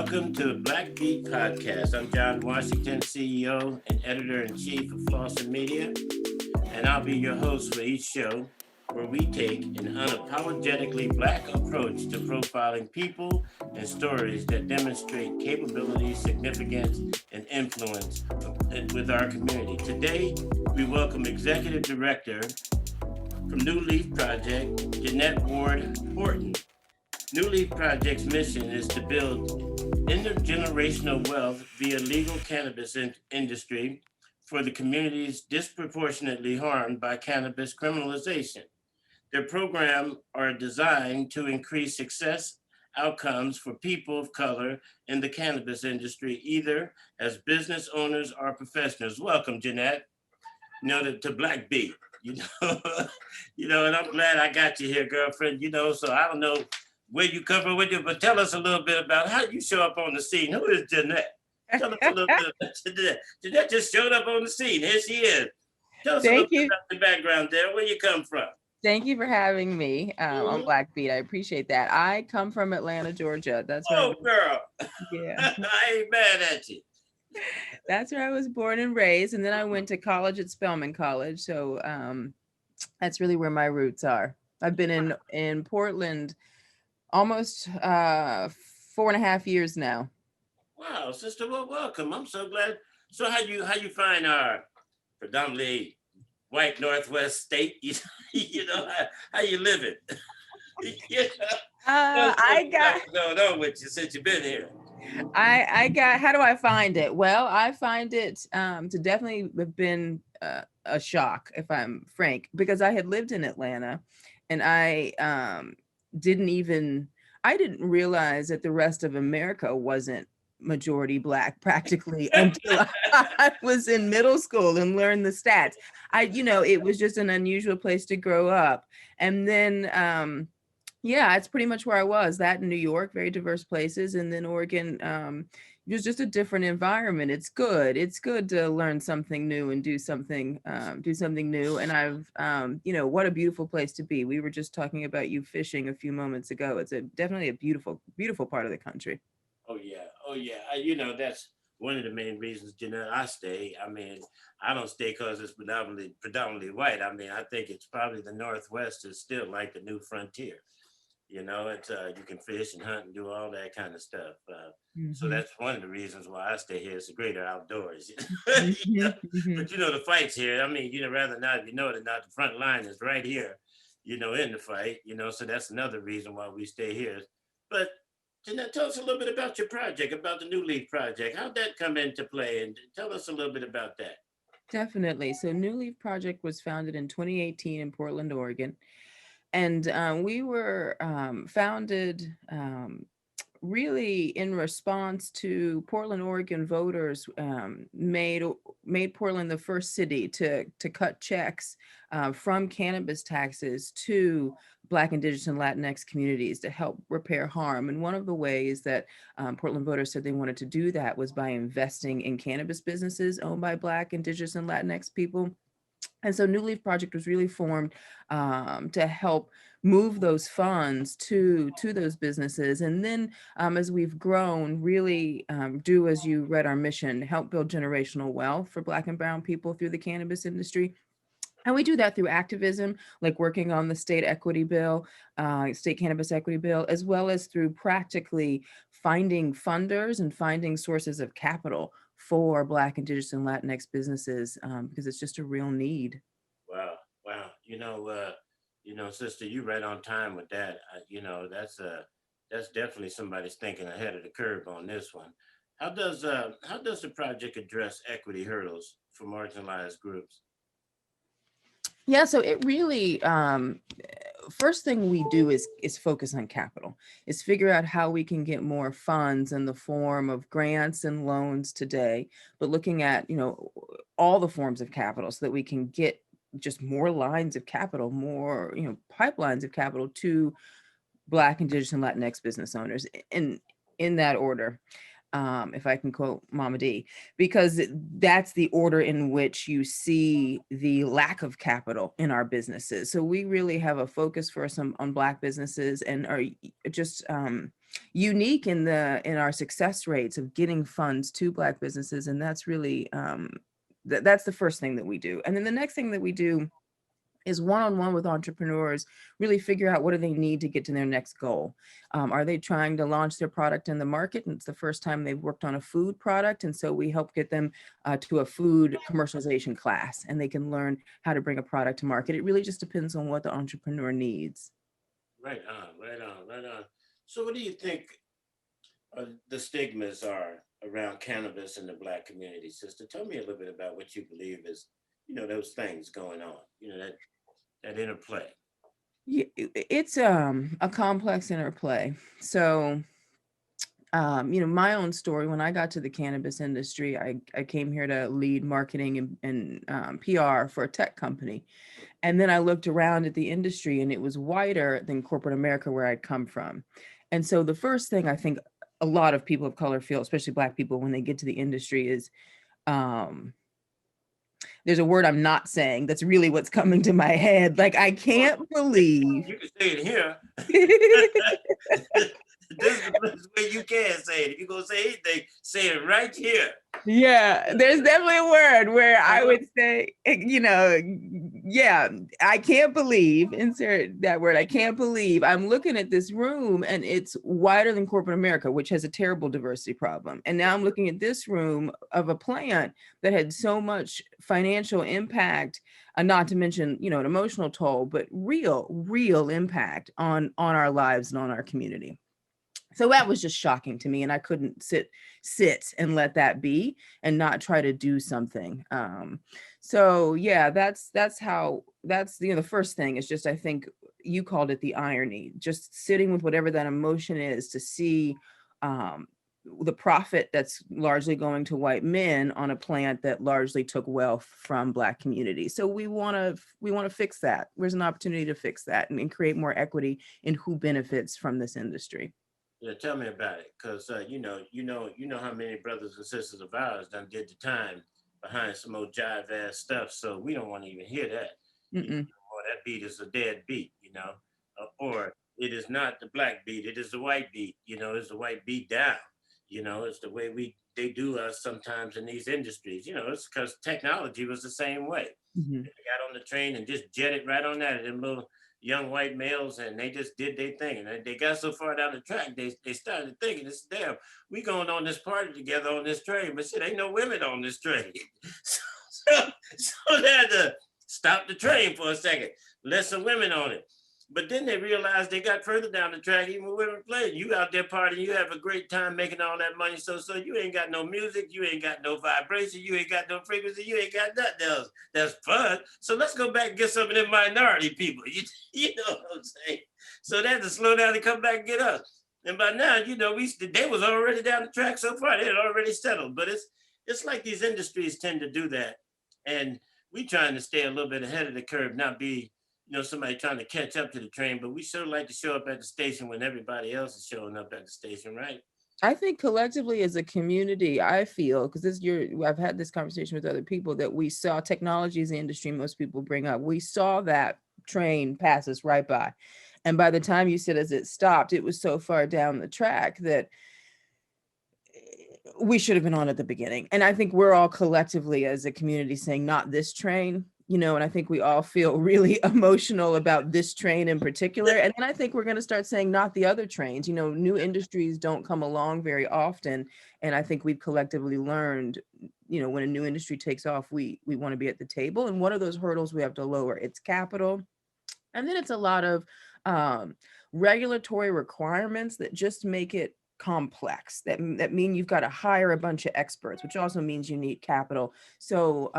Welcome to the Black Beat Podcast. I'm John Washington, CEO and Editor-in-Chief of Flossin Media, and I'll be your host for each show, where we take an unapologetically Black approach to profiling people and stories that demonstrate capability, significance, and influence with our community. Today, we welcome Executive Director from NuLeaf Project, Jeanette Ward-Horton. NuLeaf Project's mission is to build intergenerational wealth via legal cannabis industry for the communities disproportionately harmed by cannabis criminalization. Their programs are designed to increase success outcomes for people of color in the cannabis industry, either as business owners or professionals. Welcome, Jeanette, to Black Beat. And I'm glad I got you here, girlfriend. So I don't know where you come from with you, but tell us a little bit about how you show up on the scene. Who is Jeanette? Tell us a little bit about Jeanette. Jeanette just showed up on the scene. Here she is. Tell us a little bit about the background there. Where you come from? Thank you for having me on Black Beat. I appreciate that. I come from Atlanta, Georgia. That's where girl. Yeah. I ain't mad at you. That's where I was born and raised. And then I went to college at Spelman College. So that's really where my roots are. I've been in Portland almost 4.5 years now. Wow, sister, well, welcome. I'm so glad. So how you find our predominantly white Northwest state? How you living? I got going on with you since you've been here. I got, how do I find it? Well, I find it to definitely have been a shock, if I'm frank, because I had lived in Atlanta and I didn't realize that the rest of America wasn't majority Black practically until I was in middle school and learned the stats. It was just an unusual place to grow up. And then, it's pretty much where I was, that in New York, very diverse places. And then Oregon, it was just a different environment. It's good. It's good to learn something new and do something new. And I've, what a beautiful place to be. We were just talking about you fishing a few moments ago. It's definitely a beautiful, beautiful part of the country. Oh yeah. That's one of the main reasons, I stay. I mean, I don't stay because it's predominantly white. I mean, I think it's probably the Northwest is still like the new frontier. It's you can fish and hunt and do all that kind of stuff. So that's one of the reasons why I stay here. It's the greater outdoors. But the fight's here. I mean, rather not, if you know it or not, the front line is right here, in the fight, so that's another reason why we stay here. But Jeanette, tell us a little bit about your project, about the NuLeaf Project. How'd that come into play? And tell us a little bit about that. Definitely. So NuLeaf Project was founded in 2018 in Portland, Oregon. And we were founded really in response to Portland, Oregon voters made Portland the first city to cut checks from cannabis taxes to Black, Indigenous, and Latinx communities to help repair harm. And one of the ways that Portland voters said they wanted to do that was by investing in cannabis businesses owned by Black, Indigenous, and Latinx people. And so NuLeaf Project was really formed to help move those funds to those businesses. And then as we've grown, really do as you read our mission, help build generational wealth for Black and brown people through the cannabis industry. And we do that through activism, like working on the state equity bill, state cannabis equity bill, as well as through practically finding funders and finding sources of capital for Black, Indigenous, and Latinx businesses, because it's just a real need. Wow. Sister, you right on time with that. That's definitely somebody's thinking ahead of the curve on this one. How does the project address equity hurdles for marginalized groups? Yeah, so it really, first thing we do is focus on capital, is figure out how we can get more funds in the form of grants and loans today, but looking at, all the forms of capital so that we can get just more lines of capital, more, pipelines of capital to Black, Indigenous, and Latinx business owners in that order. If I can quote Mama D, because that's the order in which you see the lack of capital in our businesses. So we really have a focus for some on Black businesses and are just unique in our success rates of getting funds to Black businesses. And that's really, that's the first thing that we do. And then the next thing that we do is one-on-one with entrepreneurs, really figure out what do they need to get to their next goal. Are they trying to launch their product in the market? And it's the first time they've worked on a food product. And so we help get them to a food commercialization class, and they can learn how to bring a product to market. It really just depends on what the entrepreneur needs. Right on, right on, right on. So what do you think the stigmas are around cannabis in the Black community, sister? Tell me a little bit about what you believe is, those things going on, that interplay. Yeah, it's a complex interplay. So my own story, when I got to the cannabis industry, I came here to lead marketing and PR for a tech company. And then I looked around at the industry, and it was wider than corporate America where I'd come from. And so the first thing I think a lot of people of color feel, especially Black people, when they get to the industry is, there's a word I'm not saying that's really what's coming to my head. Like, I can't believe. You can say it here. This is the place where you can say it. If you're going to say anything, say it right here. Yeah, there's definitely a word where I would say, yeah, I can't believe, insert that word, I can't believe I'm looking at this room and it's wider than corporate America, which has a terrible diversity problem. And now I'm looking at this room of a plant that had so much financial impact, not to mention, an emotional toll, but real impact on our lives and on our community. So that was just shocking to me, and I couldn't sit and let that be and not try to do something. So yeah, that's the first thing is just, I think you called it the irony, just sitting with whatever that emotion is to see the profit that's largely going to white men on a plant that largely took wealth from Black communities. So we want to fix that. There's an opportunity to fix that and create more equity in who benefits from this industry. Yeah, tell me about it, because how many brothers and sisters of ours done did the time behind some old jive ass stuff. So we don't want to even hear that. Or that beat is a dead beat, or it is not the Black beat, it is the white beat. It's the white beat down. It's the way they do us sometimes in these industries. It's because technology was the same way. Mm-hmm. They got on the train and just jetted right on that. Them little young white males, and they just did their thing. And they got so far down the track, they started thinking, "This damn, we going on this party together on this train, but shit, ain't no women on this train." so they had to stop the train for a second, let some women on it. But then they realized they got further down the track, even with women playing. You out there partying, you have a great time making all that money. So you ain't got no music, you ain't got no vibration, you ain't got no frequency, you ain't got nothing else that's fun. So let's go back and get some of them minority people. You know what I'm saying? So they had to slow down and come back and get us. And by now, they was already down the track so far. They had already settled. But it's like these industries tend to do that. And we trying to stay a little bit ahead of the curve, not be somebody trying to catch up to the train, but we sure like to show up at the station when everybody else is showing up at the station, right? I think collectively as a community, I feel, because I've had this conversation with other people, that we saw technology as the industry most people bring up. We saw that train pass us right by. And by the time you said as it stopped, it was so far down the track that we should have been on at the beginning. And I think we're all collectively as a community saying, not this train, and I think we all feel really emotional about this train in particular. And then I think we're going to start saying, not the other trains. New industries don't come along very often. And I think we've collectively learned, when a new industry takes off, we want to be at the table. And one of those hurdles we have to lower, it's capital. And then it's a lot of regulatory requirements that just make it complex, that mean you've got to hire a bunch of experts, which also means you need capital. So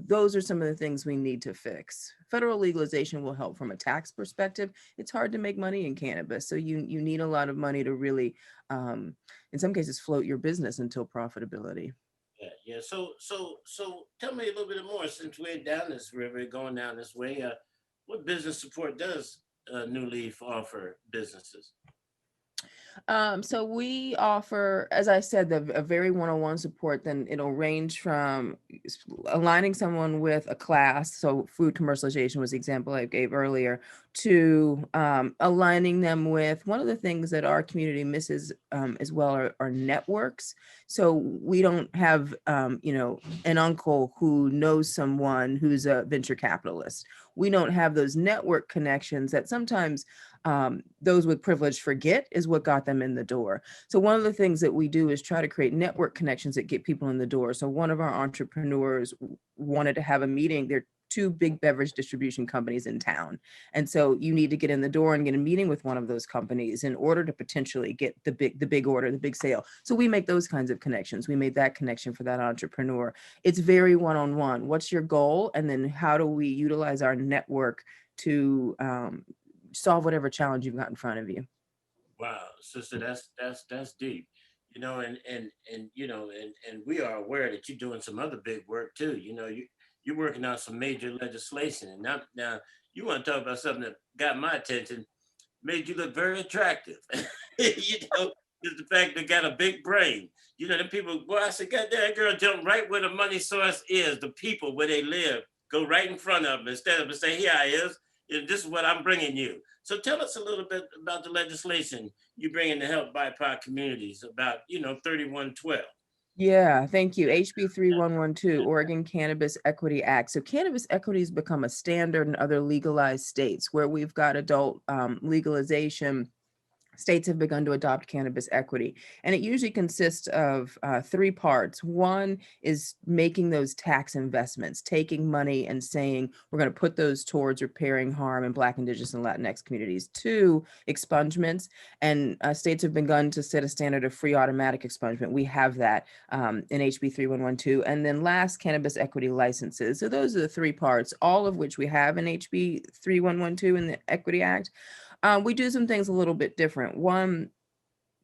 those are some of the things we need to fix. Federal legalization will help from a tax perspective. It's hard to make money in cannabis, so you need a lot of money to really in some cases float your business until profitability. Yeah. So tell me a little bit more, since we're down this river, going down this way. What business support does NuLeaf offer businesses? So we offer, as I said, a very one-on-one support. Then it'll range from aligning someone with a class. So food commercialization was the example I gave earlier, to aligning them with one of the things that our community misses as well are networks. So we don't have, an uncle who knows someone who's a venture capitalist. We don't have those network connections that sometimes those with privilege forget is what got them in the door. So one of the things that we do is try to create network connections that get people in the door. So one of our entrepreneurs wanted to have a meeting. There are two big beverage distribution companies in town. And so you need to get in the door and get a meeting with one of those companies in order to potentially get the big order, the big sale. So we make those kinds of connections. We made that connection for that entrepreneur. It's very one-on-one. What's your goal? And then how do we utilize our network to solve whatever challenge you've got in front of you? Wow, sister, that's deep. And we are aware that you're doing some other big work too. You're working on some major legislation, and now you want to talk about something that got my attention, made you look very attractive. Is the fact they got a big brain. The people, boy, I said, God damn, that girl jump right where the money source is, the people where they live, go right in front of them instead of say, here I is, this is what I'm bringing you. So tell us a little bit about the legislation you bring in to help BIPOC communities about, 3112. Yeah, thank you. HB 3112, Oregon Cannabis Equity Act. So cannabis equity has become a standard in other legalized states where we've got adult legalization. States have begun to adopt cannabis equity, and it usually consists of three parts. One is making those tax investments, taking money and saying we're going to put those towards repairing harm in Black, Indigenous, and Latinx communities. Two, expungements, and states have begun to set a standard of free automatic expungement. We have that in HB 3112. And then last, cannabis equity licenses. So those are the three parts, all of which we have in HB 3112 in the Equity Act. We do some things a little bit different. One,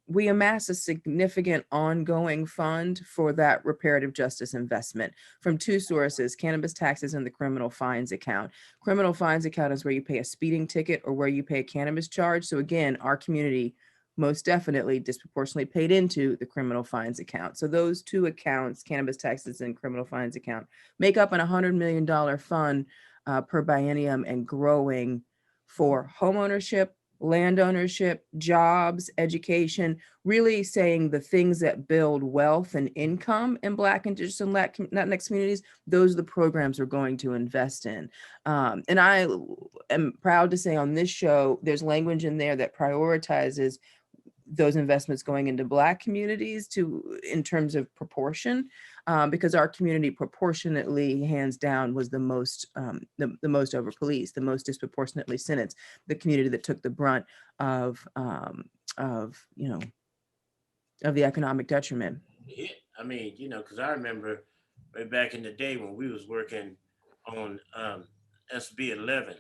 we amass a significant ongoing fund for that reparative justice investment from two sources: cannabis taxes and the criminal fines account. Criminal fines account is where you pay a speeding ticket or where you pay a cannabis charge. So again, our community most definitely disproportionately paid into the criminal fines account. So those two accounts, cannabis taxes and criminal fines account, make up an $100 million fund per biennium and growing for homeownership, land ownership, jobs, education, really saying the things that build wealth and income in Black, Indigenous, and Latinx communities. Those are the programs we're going to invest in. And I am proud to say on this show, there's language in there that prioritizes those investments going into Black communities in terms of proportion, because our community proportionately, hands down, was the most over policed, the most disproportionately sentenced, the community that took the brunt of of you know of the economic detriment. Yeah, I mean, because I remember way back in the day when we was working on SB 11,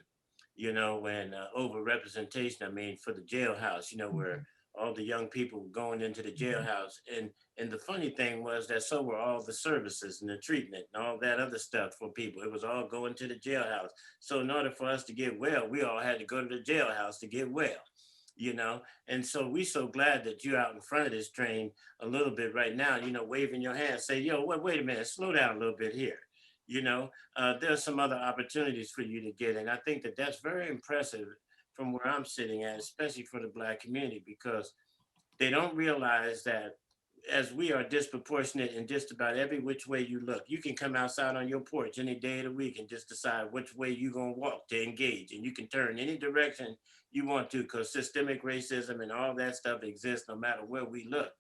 when over representation, I mean, for the jailhouse, where all the young people were going into the jailhouse. And the funny thing was that so were all the services and the treatment and all that other stuff for people. It was all going to the jailhouse. So in order for us to get well, we all had to go to the jailhouse to get well. And so we so glad that you're out in front of this train a little bit right now, waving your hand, say, yo, wait a minute, slow down a little bit here. There's some other opportunities for you to get. And I think that that's very impressive from where I'm sitting at, especially for the Black community, because they don't realize that as we are disproportionate in just about every which way you look. You can come outside on your porch any day of the week and just decide which way you're going to walk to engage. And you can turn any direction you want to, because systemic racism and all that stuff exists no matter where we look.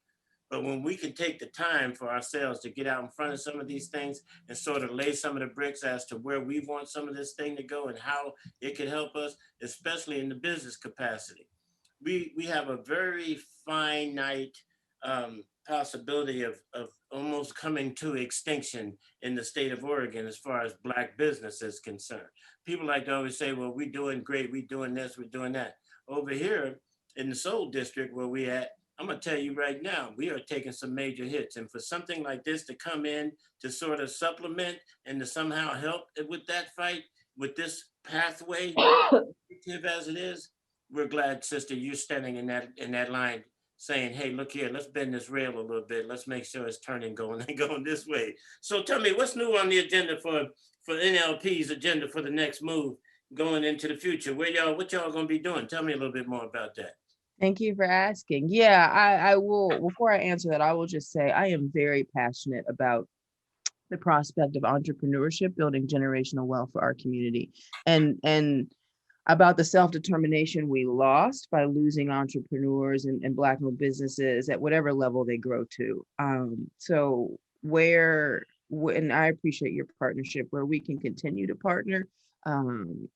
But when we can take the time for ourselves to get out in front of some of these things and sort of lay some of the bricks as to where we want some of this thing to go and how it can help us, especially in the business capacity. We have a very finite possibility of almost coming to extinction in the state of Oregon as far as Black business is concerned. People like to always say, well, we're doing great, we're doing this, we're doing that. Over here in the Soul District where we at, I'm gonna tell you right now, we are taking some major hits. And for something like this to come in to sort of supplement and to somehow help with that fight, with this pathway, as it is, we're glad, sister, you're standing in that line saying, hey, look here, let's bend this rail a little bit. Let's make sure it's turning, going and going this way. So tell me, what's new on the agenda for NLP's agenda for the next move going into the future? What y'all gonna be doing? Tell me a little bit more about that. Thank you for asking. Yeah, I will, before I answer that, I will just say I am very passionate about the prospect of entrepreneurship, building generational wealth for our community, and about the self-determination we lost by losing entrepreneurs and Black-owned businesses at whatever level they grow to. So and I appreciate your partnership where we can continue to partner. Um,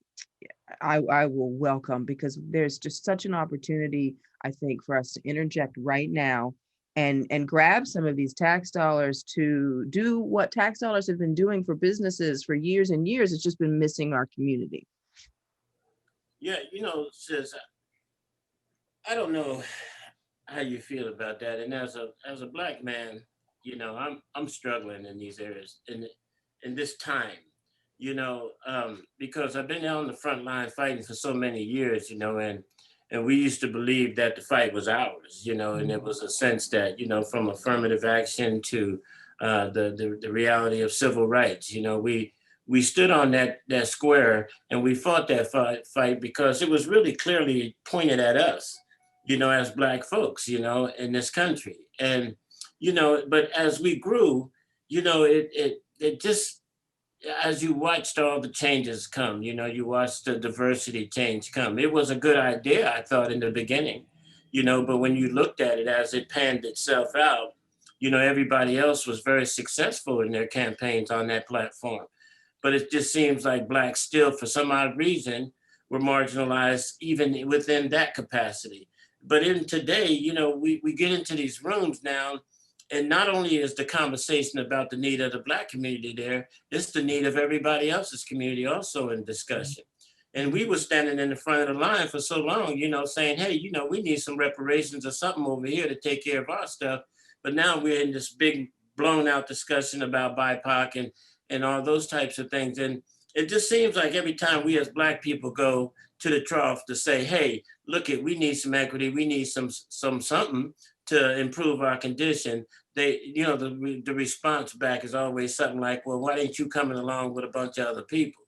I will welcome, because there's just such an opportunity, I think, for us to interject right now and grab some of these tax dollars to do what tax dollars have been doing for businesses for years and years. It's just been missing our community. Yeah, sis, I don't know how you feel about that. And as a Black man, I'm struggling in these areas in this time, because I've been on the front line fighting for so many years, and we used to believe that the fight was ours, and it was a sense that, from affirmative action to the reality of civil rights, we stood on that square and we fought that fight because it was really clearly pointed at us, as Black folks, in this country. And, but as we grew, it just, as you watched all the changes come, you watched the diversity change come. It was a good idea, I thought, in the beginning, but when you looked at it as it panned itself out, everybody else was very successful in their campaigns on that platform. But it just seems like Blacks still, for some odd reason, were marginalized even within that capacity. But in today, we get into these rooms now, and not only is the conversation about the need of the Black community there, it's the need of everybody else's community also in discussion. And we were standing in the front of the line for so long, saying, hey, we need some reparations or something over here to take care of our stuff. But now we're in this big blown out discussion about BIPOC and all those types of things. And it just seems like every time we as Black people go to the trough to say, hey, look it, we need some equity, we need some something to improve our condition, the response back is always something like, well, why ain't you coming along with a bunch of other people?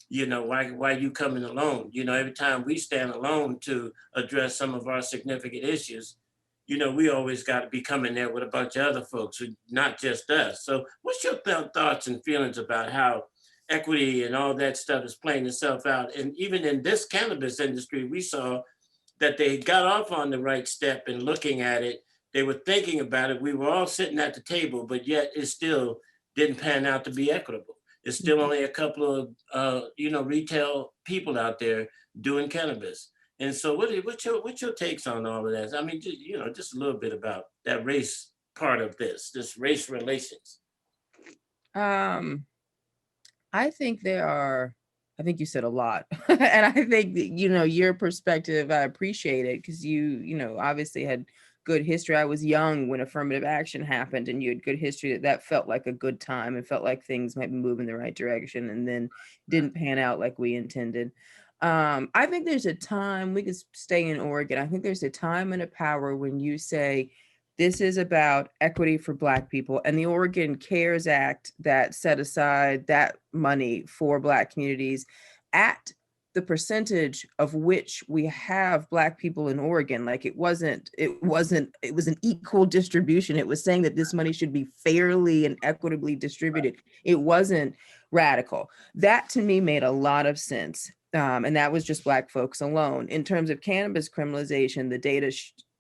Why are you coming alone? Every time we stand alone to address some of our significant issues, we always got to be coming there with a bunch of other folks, not just us. So what's your thoughts and feelings about how equity and all that stuff is playing itself out? And even in this cannabis industry, we saw that they got off on the right step in looking at it. They were thinking about it. We were all sitting at the table, but yet it still didn't pan out to be equitable. It's still only a couple of, retail people out there doing cannabis. And so what's your takes on all of that? I mean, just a little bit about that race part of this race relations. Um, I think I think you said a lot. And I think that, your perspective, I appreciate it, because you obviously had good history. I was young when affirmative action happened, and you had good history that felt like a good time and felt like things might be moving in the right direction, and then didn't pan out like we intended. I think there's a time, we could stay in Oregon. I think there's a time and a power when you say, this is about equity for Black people, and the Oregon CARES Act that set aside that money for Black communities at the percentage of which we have Black people in Oregon. Like it was an equal distribution. It was saying that this money should be fairly and equitably distributed. It wasn't radical. That to me made a lot of sense. And that was just Black folks alone. In terms of cannabis criminalization, the data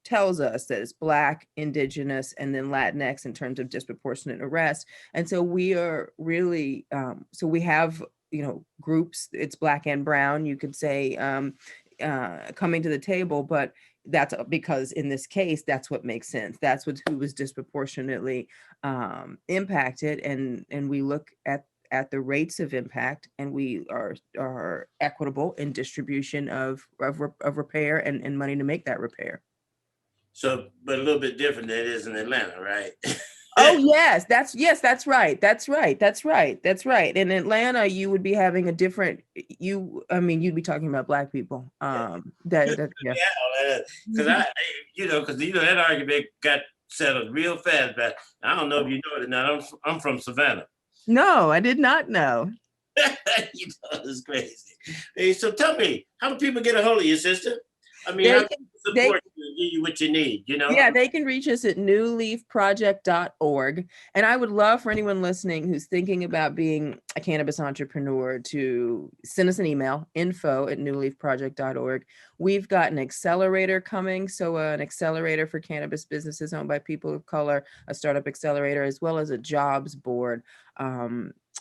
tells us that it's Black, Indigenous, and then Latinx in terms of disproportionate arrest. And so we are really, so we have, groups, it's Black and brown, you could say, coming to the table, but that's because in this case, that's what makes sense. That's who was disproportionately impacted. And we look at the rates of impact, and we are equitable in distribution of repair and money to make that repair. So, but a little bit different than it is in Atlanta, right? Oh yes, that's right. That's right. In Atlanta, you would be having a different you'd be talking about Black people. Yeah. Yeah, because that argument got settled real fast. But I don't know if you know it or not. I'm from Savannah. No, I did not know. It's crazy. Hey, so tell me, how do people get a hold of you, sister? I mean, They how can, can they support you and give you what you need, Yeah, they can reach us at NuLeafProject.org. And I would love for anyone listening who's thinking about being a cannabis entrepreneur to send us an email, info@NuLeafProject.org. We've got an accelerator coming. So an accelerator for cannabis businesses owned by people of color, a startup accelerator, as well as a jobs board.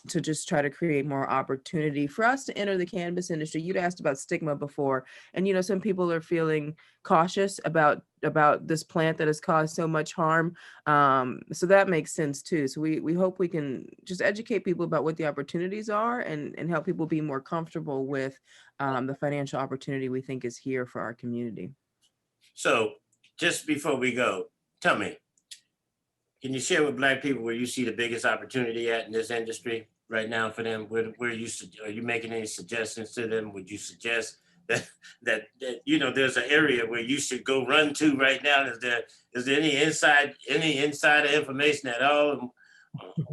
To just try to create more opportunity for us to enter the cannabis industry. You'd asked about stigma before, and some people are feeling cautious about this plant that has caused so much harm. So that makes sense too. So we hope we can just educate people about what the opportunities are and help people be more comfortable with the financial opportunity we think is here for our community. So just before we go, tell me, can you share with Black people where you see the biggest opportunity at in this industry right now for them? Are you making any suggestions to them? Would you suggest that there's an area where you should go run to right now? Is there any insider information at all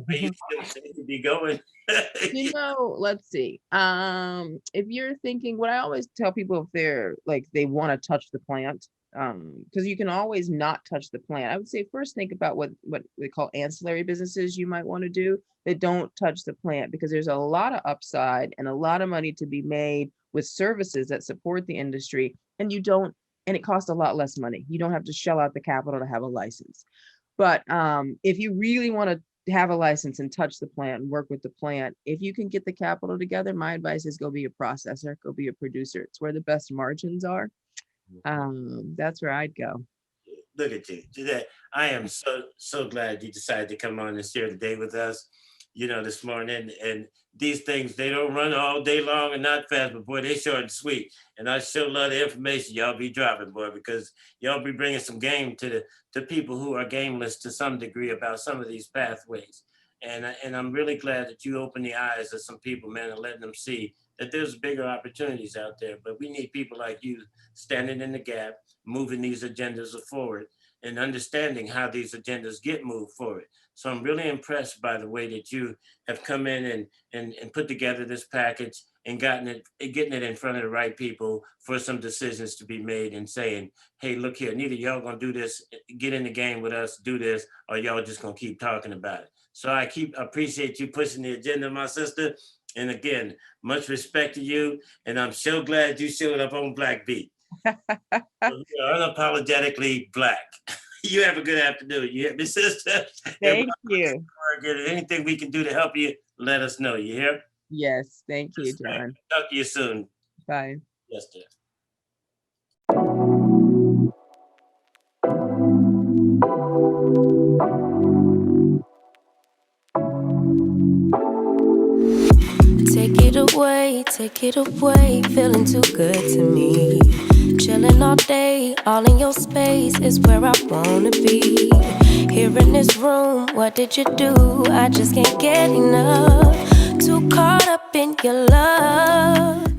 where you should be going? Let's see. If you're thinking, what I always tell people, if they're like they want to touch the plant, because you can always not touch the plant. I would say first think about what they call ancillary businesses you might want to do that don't touch the plant, because there's a lot of upside and a lot of money to be made with services that support the industry, and it costs a lot less money. You don't have to shell out the capital to have a license. But if you really want to have a license and touch the plant and work with the plant, if you can get the capital together, my advice is go be a processor, go be a producer. It's where the best margins are. That's where I'd go. Look at you, Jeanette. I am so glad you decided to come on and share the day with us, this morning. And these things, they don't run all day long and not fast, but boy, they short and sweet. And I sure love the information y'all be dropping, boy, because y'all be bringing some game to people who are gameless to some degree about some of these pathways. And I'm really glad that you open the eyes of some people, man, and letting them see that there's bigger opportunities out there. But we need people like you standing in the gap, moving these agendas forward and understanding how these agendas get moved forward. So I'm really impressed by the way that you have come in and put together this package and getting it in front of the right people for some decisions to be made and saying, hey, look here, neither y'all gonna do this, get in the game with us, do this, or y'all just gonna keep talking about it. So I appreciate you pushing the agenda, my sister. And again, much respect to you. And I'm so glad you showed up on Black Beat. You're unapologetically Black. You have a good afternoon. You hear me, sister? Thank you. Anything we can do to help you, let us know. You hear? Yes, thank you, John. Talk to you soon. Bye. Yes, sir. Take it away, feeling too good to me. Chilling all day, all in your space is where I wanna be. Here in this room, what did you do? I just can't get enough. Too caught up in your love.